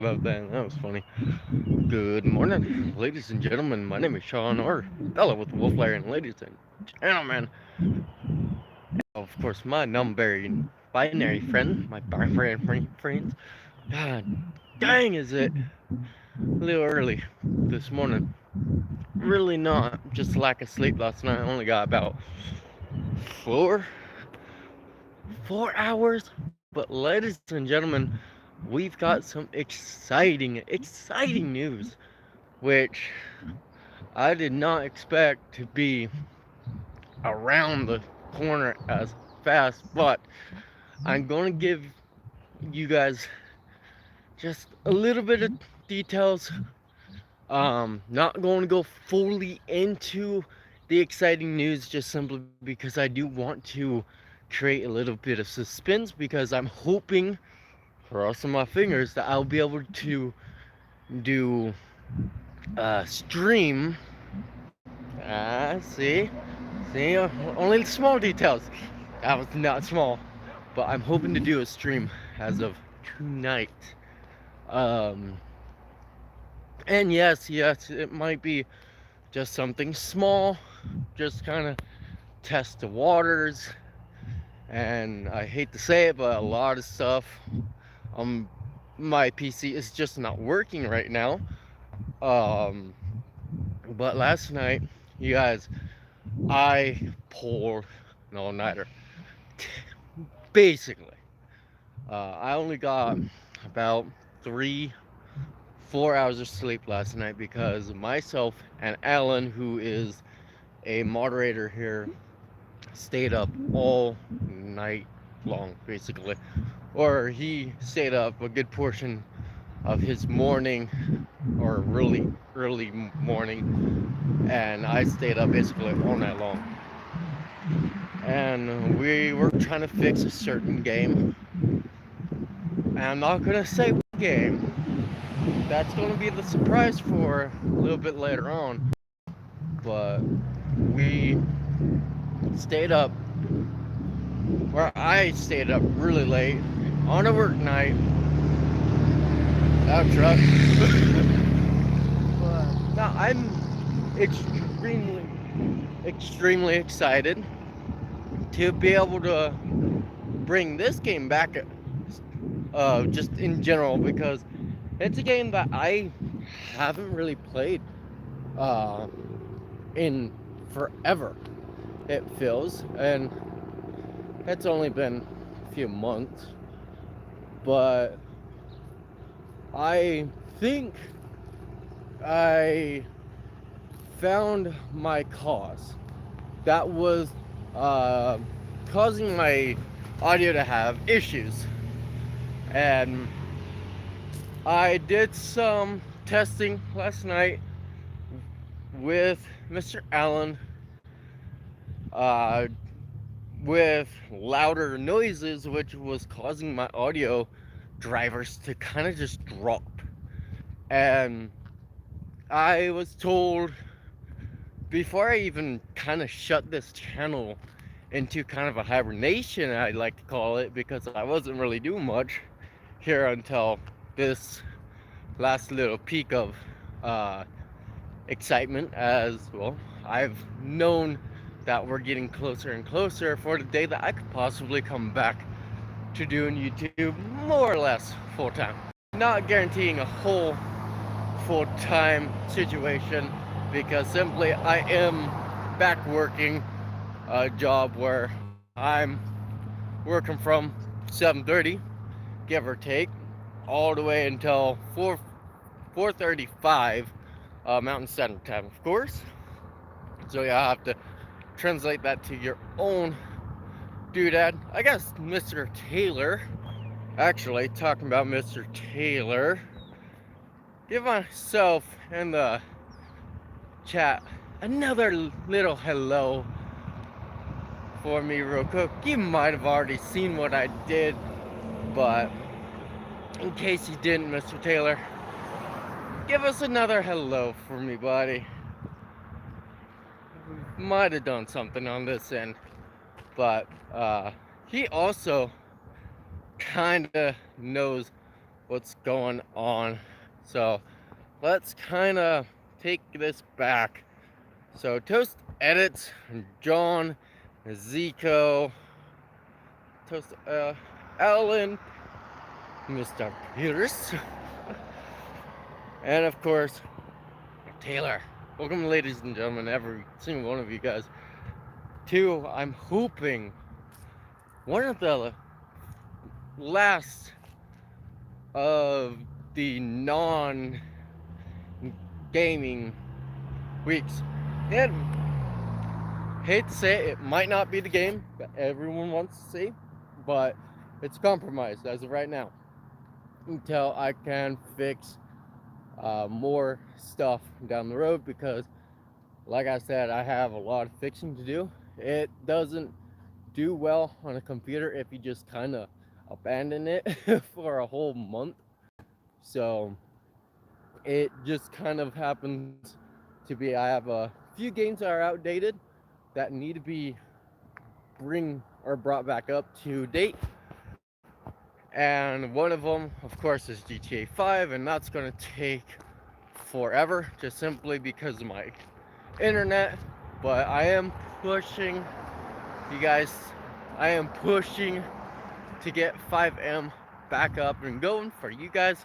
about that. That was funny. Good morning, ladies and gentlemen. My name is Sean, or Bella with the Wolf Lair, and ladies and gentlemen, of course, my non-binary friend, my friends. God dang, is it a little early this morning? Really not. Just lack of sleep last night. I only got about four, 4 hours. But ladies and gentlemen, we've got some exciting news, which I did not expect to be around the corner as fast, but I'm going to give you guys just a little bit of details. Not going to go fully into the exciting news just simply because I do want to create a little bit of suspense because I'm hoping, crossing my fingers, that I'll be able to do stream. See, only small details. That was not small, but I'm hoping to do a stream as of tonight. Um, and yes, it might be just something small, just kind of test the waters. And I hate to say it, but a lot of stuff on my PC is just not working right now. Um, but last night, you guys, I pulled an all-nighter. Basically, I only got about 4 hours of sleep last night because myself and Alan, who is a moderator here, stayed up all night long, basically. Or he stayed up a good portion of his morning, or really early morning, and I stayed up basically all night long. And we were trying to fix a certain game. And I'm not gonna say what game. That's gonna be the surprise for a little bit later on. But we stayed up, or I stayed up really late on a work night. That truck. But now I'm extremely excited to be able to bring this game back, just in general, because it's a game that I haven't really played uh, in forever, it feels, and it's only been a few months, but I think I found my cause that was uh, causing my audio to have issues. And I did some testing last night with Mr. Allen, uh, with louder noises, which was causing my audio drivers to kind of just drop. And I was told, before I even kind of shut this channel into kind of a hibernation, I'd like to call it, because I wasn't really doing much here until this last little peak of uh, excitement, as well, I've known that we're getting closer and closer for the day that I could possibly come back to doing YouTube more or less full time. Not guaranteeing a whole full time situation, because simply I am back working a job where I'm working from 7:30, give or take, all the way until 4:35 Mountain Standard Time, of course. So yeah, I have to translate that to your own doodad. I guess Mr. Taylor, actually, talking about Mr. Taylor, give myself and the chat another little hello for me real quick. You might have already seen what I did, but in case you didn't, Mr. Taylor, give us another hello for me, buddy. Might have done something on this end, but he also kind of knows what's going on. So let's kind of take this back. So Toast edits, John, Zico, Toast, Alan, Mr. Pierce, and of course Taylor. Welcome, ladies and gentlemen, every single one of you guys, to, I'm hoping, one of the last of the non gaming weeks. And hate to say it, it might not be the game that everyone wants to see, but it's compromised as of right now until I can fix more stuff down the road, because like I said, I have a lot of fixing to do. It doesn't do well on a computer if you just kind of abandon it for a whole month. So it just kind of happens to be, I have a few games that are outdated that need to be brought back up to date. And one of them, of course, is GTA 5, and that's going to take forever just simply because of my internet. But I am pushing, you guys, I am pushing to get 5M back up and going for you guys.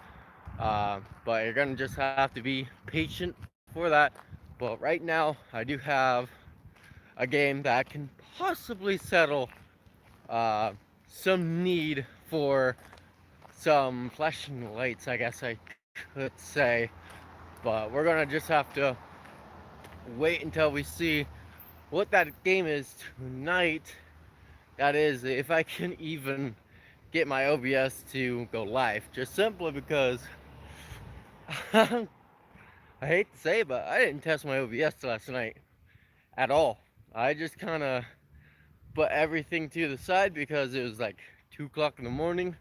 But you're gonna just have to be patient for that. But right now, I do have a game that can possibly settle some need for some flashing lights, I guess I could say. But we're gonna just have to wait until we see what that game is tonight. That is, if I can even get my OBS to go live, just simply because I hate to say it, but I didn't test my OBS last night at all. I just kind of put everything to the side because it was like 2 o'clock in the morning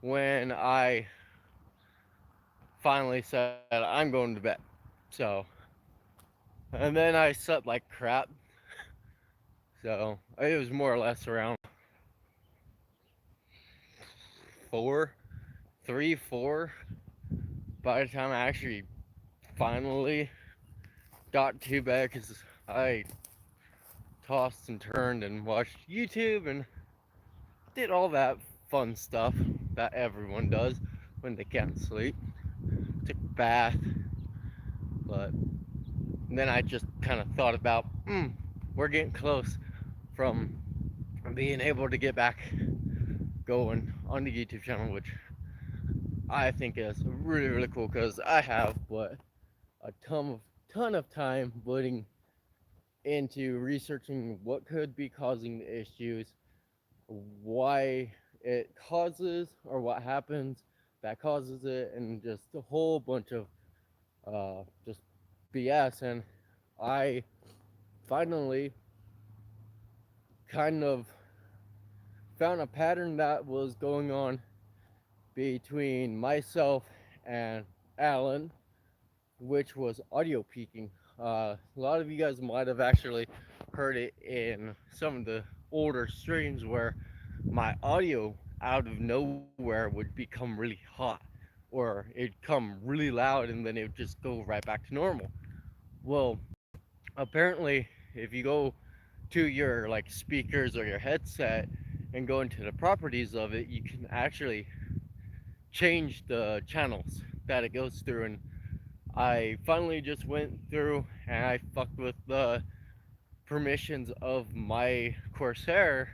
when I finally said I'm going to bed. So, and then I slept like crap. So it was more or less around 4 by the time I actually finally got to bed, because I tossed and turned and watched YouTube and did all that fun stuff that everyone does when they can't sleep. Took a bath, but then I just kind of thought about, we're getting close from being able to get back going on the YouTube channel, which I think is really, really cool, because I have a ton of time putting into researching what could be causing the issues, why it causes, or what happens that causes it, and just a whole bunch of just BS. And I finally kind of found a pattern that was going on between myself and Alan, which was audio peaking. A lot of you guys might have actually heard it in some of the older streams where my audio out of nowhere would become really hot, or it'd come really loud and then it would just go right back to normal. Well, apparently, if you go to your like speakers or your headset and go into the properties of it, you can actually change the channels that it goes through. And I finally just went through and I fucked with the permissions of my Corsair,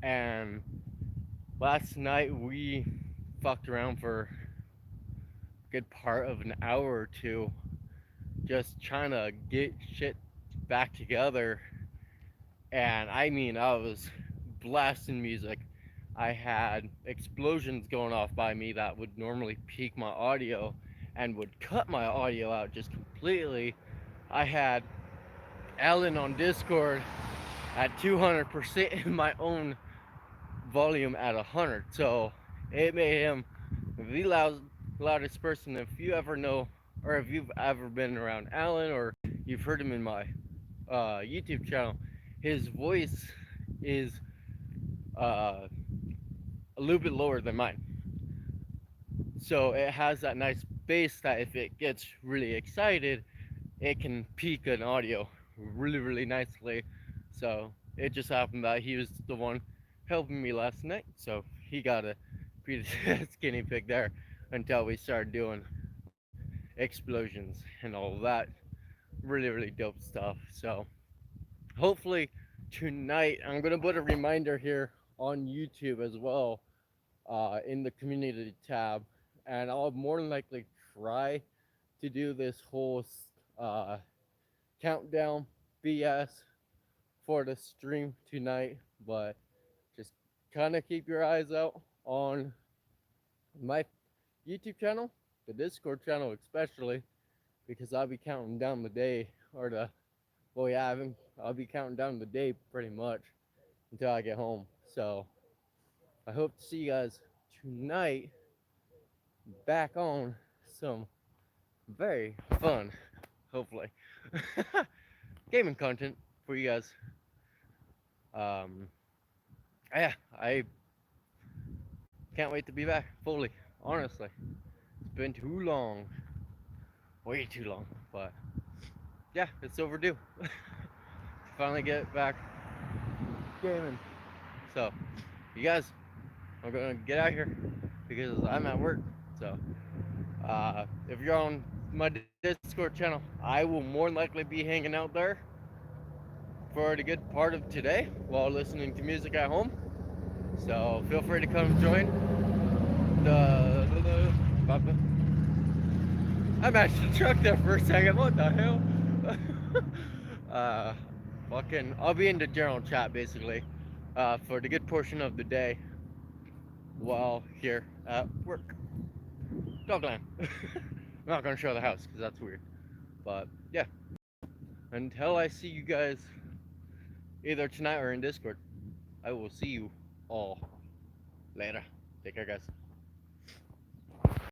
and last night we fucked around for a good part of an hour or two just trying to get shit back together. And I mean, I was blasting music. I had explosions going off by me that would normally peak my audio and would cut my audio out just completely. I had Alan on Discord at 200% and my own volume at 100. So it made him the loudest person. If you ever know, or if you've ever been around Alan, or you've heard him in my YouTube channel, his voice is a little bit lower than mine. So it has that nice bass that if it gets really excited, it can peak an audio really, really nicely. So it just happened that he was the one helping me last night. So he got a pretty skinny pig there until we started doing explosions and all that. Really, really dope stuff. So hopefully tonight, I'm going to put a reminder here on YouTube as well, in the community tab. And I'll more than likely try to do this whole uh, countdown BS for the stream tonight, but just kind of keep your eyes out on my YouTube channel, the Discord channel especially, because I'll be counting down the day or the well, yeah, I'll be counting down the day pretty much until I get home. So I hope to see you guys tonight back on some very fun, hopefully, gaming content for you guys. Um, yeah, I can't wait to be back fully. Honestly, it's been too long, way too long. But yeah, it's overdue. Finally get back gaming. So, you guys, I'm gonna get out here because I'm at work. So, if you're on my Discord channel, I will more than likely be hanging out there for the good part of today while listening to music at home. So feel free to come join. The I'm actually truck there for a second. What the hell? uh, fucking. I'll be in the general chat basically, for the good portion of the day while here at work. Dogland. I'm not gonna show the house because that's weird. But yeah, until I see you guys either tonight or in Discord, I will see you all later. Take care, guys.